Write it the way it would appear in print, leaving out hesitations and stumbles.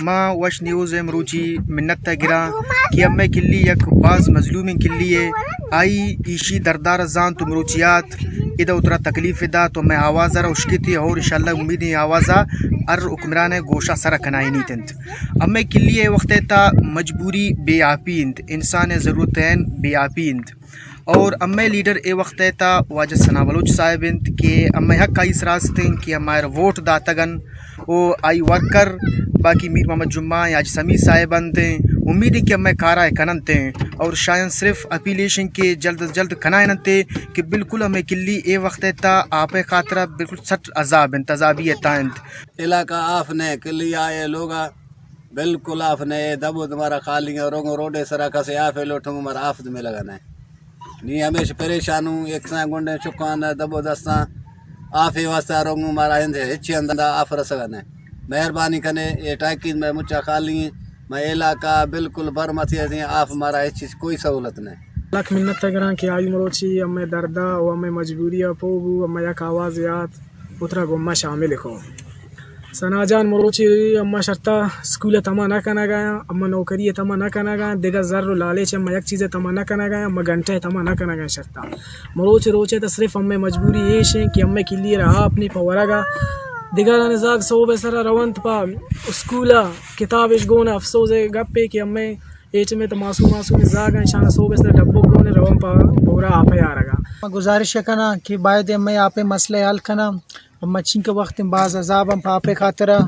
ما وش نیوز مروچی منت گرا کہ اب میں کلی یک بعض مظلوم کلیے آئی ایشی دردار زان تو مروچیات ادا اترا تکلیف دا تو میں آواز را اشکی تھی اور انشاءاللہ امید ہے آوازا ار حکمران گوشہ سرا کنائی نہیں تنت اب میں کلیے وقت تا مجبوری بے آپیند انسان ضرورتین بے آپیند اور امی لیڈر اے وقت تا واجد ثنا بلوچ صاحب انت کہ امی حق آئی سراستیں کہ ہمارا ووٹ داتگن او آئی ورکر باقی میر محمد جمعہ یا سمی صاحب انتیں امید ہے کہ ہمیں کارا کننتے ہیں اور شاید صرف اپیلیشن کے جلد از جلد کنائے ننتے کہ بالکل ہمیں کلی اے وقت تا آپ خاطرہ بالکل سٹ عذاب انتظابی تائند علاقہ آف نے کلی آئے لوگا بالکل آف نے دبو تمہارا خالی ہے روگوں روڈے سرا کسے آفے لوٹوں ہمارا آفت میں لگانا ہے نہیں ہمیشہ پریشان ہوں ایک سائیں گنڈے چکان دبو دستاں آفے واسطہ روگوں ہمارا ہچی اندہ آف رسگن ہے مہربانی کنے یہ ٹائکین میں مچا خالی ہیں میں علاقہ بالکل برمتی ہے آف ہمارا ہچی کوئی سہولت نہیں لکھ منت گران کہ آئی مروچی ہمیں دردہ و ہمیں مجبوری پوگو ہمیں یک آوازیات اترا گمہ شامل کو ثنا جان مروچی اما شرطہ اسکول تما نہ کنا گیا اما نوکری تما نہ کنا گیا دیگر زر و لالچ اما یک چیز تما نہ کنا گیا اما گھنٹے تما نہ کنا گیا شرطہ مروچ روچے تو صرف ہمیں مجبوری یہ ہے کہ ہمیں کلی رہا اپنی پورا گا دیگر نزاگ صوبہ سرا روانت پا اسکولا کتابش گونا افسوس گپے کہ ہمیں ایچ میں تو معصوم زاگا شان صوبہ سرا ڈبو گونے روان پا پورا آپ آ رگا گزارش کنا کہ باید میں آپ مسئلہ حل کنا اما چین کے وقت بعض عذاب ہم پاپے خاطرہ